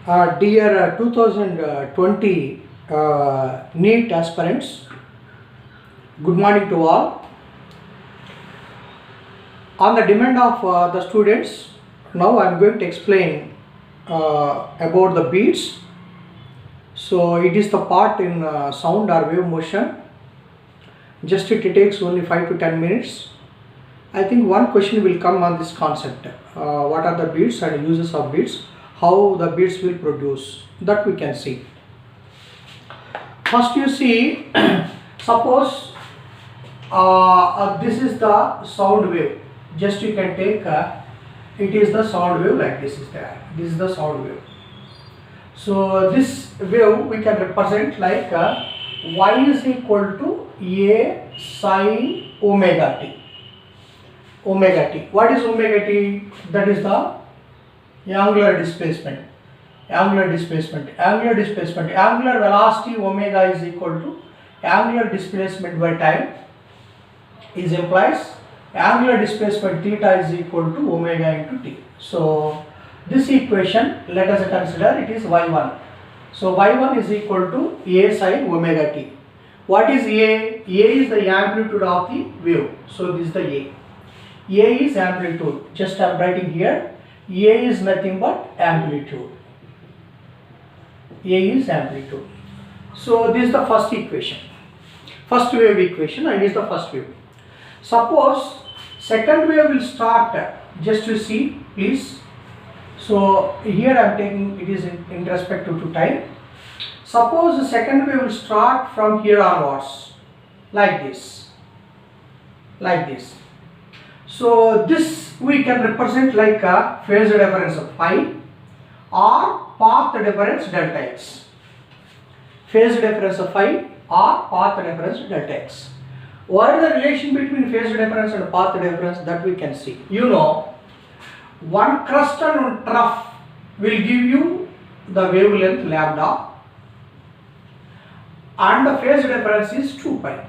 Dear 2020 NEET aspirants, good morning to all. On the demand of the students, now I am going to explain about the beats. So it is the part in sound or wave motion. Just it takes only 5 to 10 minutes. I think one question will come on this concept. What are the beats and uses of beats? How the beats will produce, that we can see. First you see, suppose this is the sound wave. Just you can take, it is the sound wave like this is there. This is the sound wave. So this wave we can represent like y is equal to a sin omega t. Omega t. What is omega t? That is the angular displacement. Angular displacement. Angular displacement. Angular velocity omega is equal to angular displacement by time is implies angular displacement theta is equal to omega into t. So this equation, let us consider it is y1. So y1 is equal to a sin omega t. What is a? A is the amplitude of the wave. So this is the a. A is amplitude. Just I am writing here. A is nothing but amplitude. A is amplitude. So this is the first equation. First wave equation, and is the first wave. Suppose second wave will start, just to see please. So here I am taking, it is in respect to time. Suppose the second wave will start from here onwards, like this. Like this. So this we can represent like a phase difference of phi or path difference delta x. Phase difference of phi or path difference delta x. What is the relation between phase difference and path difference, that we can see. You know, one crust and one trough will give you the wavelength lambda, and the phase difference is 2 pi.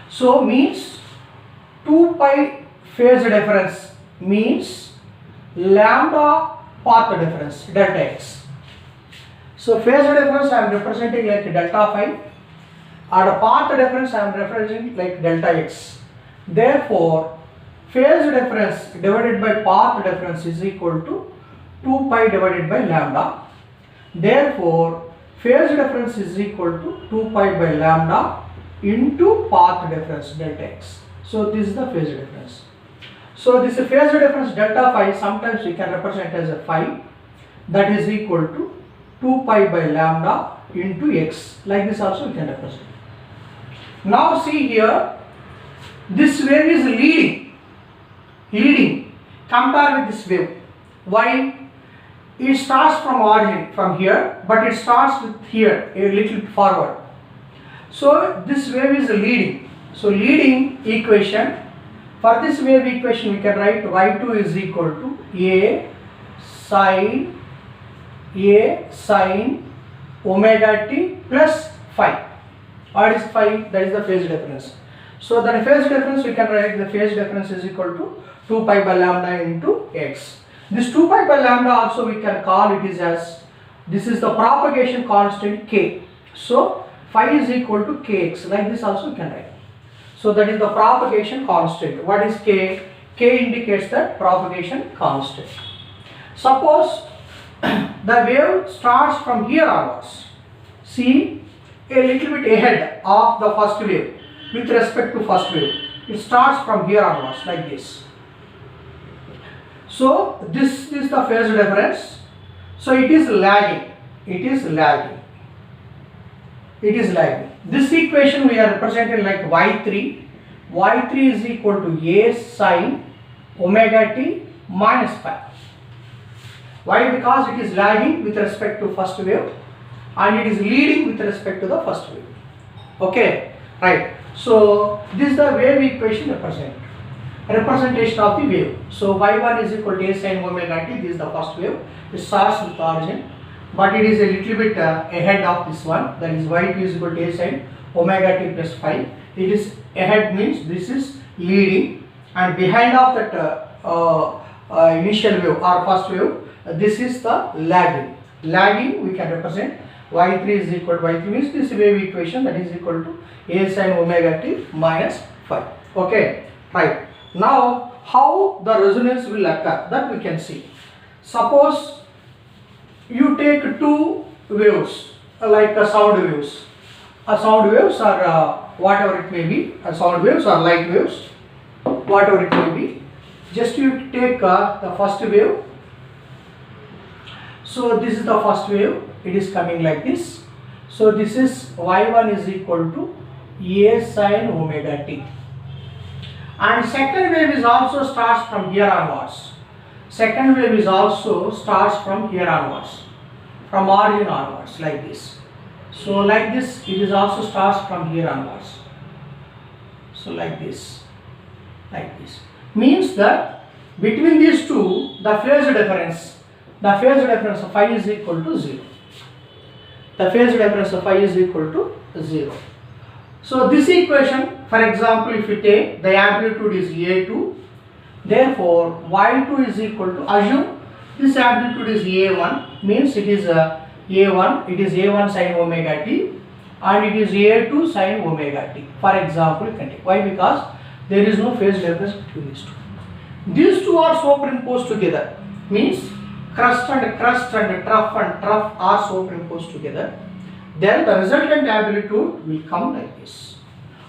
So means 2 pi phase difference means lambda path difference delta x. So phase difference I am representing like delta phi, and path difference I am representing like delta x. Therefore phase difference divided by path difference is equal to 2 pi divided by lambda. Therefore phase difference is equal to 2 pi by lambda into path difference delta x. So this is the phase difference. So this phase difference delta phi, sometimes we can represent as a phi, that is equal to 2 pi by lambda into x. Like this also we can represent. Now see here, this wave is leading. Compare with this wave. Why? It starts from origin, from here, but it starts with here a little forward. So this wave is leading. So leading equation, for this wave equation we can write y2 is equal to a sin omega t plus phi. What is phi? That is the phase difference. So the phase difference we can write, the phase difference is equal to 2 pi by lambda into x. This 2 pi by lambda also we can call it is as, this is the propagation constant k. So phi is equal to kx. Like this also we can write. So that is the propagation constant. What is k? K indicates the propagation constant. Suppose the wave starts from here onwards. See, a little bit ahead of the first wave with respect to first wave. It starts from here onwards like this. So this is the phase difference. So it is lagging. It is lagging. It is lagging. This equation we are representing like y3. y3 is equal to a sin omega t minus phi. Why? Because it is lagging with respect to first wave and it is leading with respect to the first wave. Okay, right. So this is the wave equation representation of the wave. So y1 is equal to a sin omega t. This is the first wave. It starts with origin, but it is a little bit ahead of this one, that is y2 is equal to a sin omega t plus phi. It is ahead means this is leading, and behind of that initial wave or first wave. This is the lagging. Lagging we can represent y3 is equal to y3 means this wave equation, that is equal to a sin omega t minus phi. Okay, right. Now how the resonance will occur, that we can see. Suppose you take two waves like sound waves. Sound waves or whatever it may be, sound waves or light waves, whatever it may be. Just you take the first wave. So this is the first wave, it is coming like this. So this is y1 is equal to a sin omega t. And second wave is also starts from here onwards. Second wave is also starts from here onwards, from origin onwards, like this. So like this, it is also starts from here onwards. So like this, means that between these two, the phase difference of phi is equal to 0. The phase difference of phi is equal to 0. So this equation, for example, if you take the amplitude is A2, therefore y2 is equal to, assume this amplitude is A1, means it is A1, it is A1 sin omega t, and it is A2 sin omega t. For example, you can take. Why? Because there is no phase difference between these two. These two are superimposed together, means crust and trough are superimposed together. Then the resultant amplitude will come like this.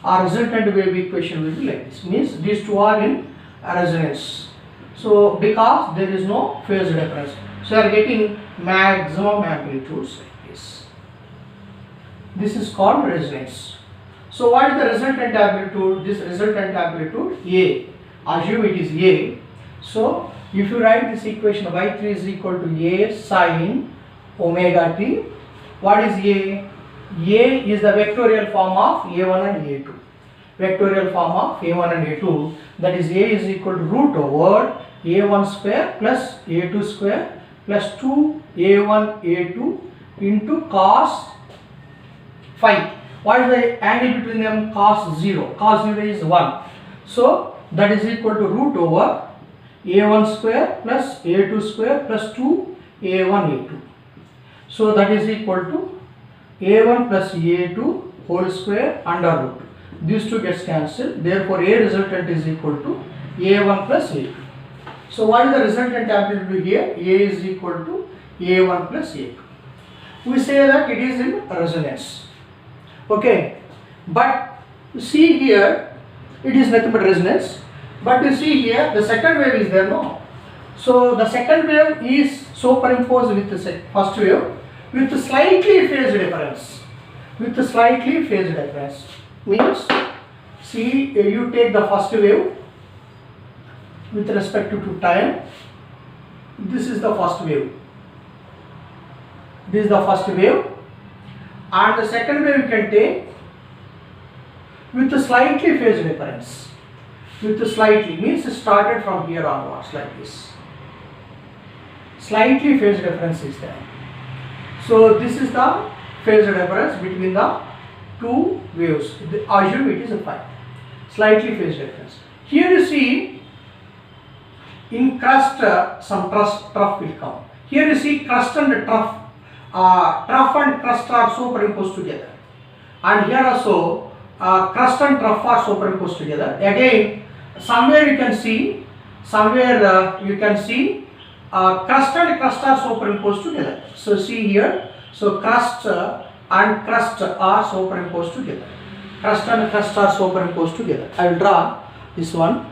Our resultant wave equation will be like this, means these two are in resonance. So because there is no phase difference, so you are getting maximum amplitudes like this. This is called resonance. So what is the resultant amplitude? This resultant amplitude A. Assume it is A. So if you write this equation, y3 is equal to a sin omega t. What is A? A is the vectorial form of A1 and A2. Vectorial form of A1 and A2, that is A is equal to root over A1 square plus A2 square plus 2A1 A2 into cos phi. What is the angle between them? Cos 0. Cos 0 is 1. So that is equal to root over A1 square plus A2 square plus 2A1 A2. So that is equal to A1 plus A2 whole square under root. These two gets cancelled. Therefore A resultant is equal to A1 plus A2. So what is the resultant amplitude here? A is equal to A1 plus A2. We say that it is in resonance. Okay, but see here, it is nothing but resonance. But you see here, the second wave is there, no? So the second wave is superimposed with the first wave with slightly phase difference. Means, see, you take the first wave with respect to time. This is the first wave. This is the first wave. And the second wave you can take with a slightly phase difference. With a slightly means it started from here onwards like this. Slightly phase difference is there. So this is the phase difference between the two waves. Assume it is a phi. Slightly phase difference. Here you see in crust some trough will come. Here you see crust and trough. Trough and crust are superimposed together, and here also crust and trough are superimposed together. Again, somewhere you can see crust and crust are superimposed together. So see here, so crust and crust are superimposed together. Crust and crust are superimposed together. I will draw this one.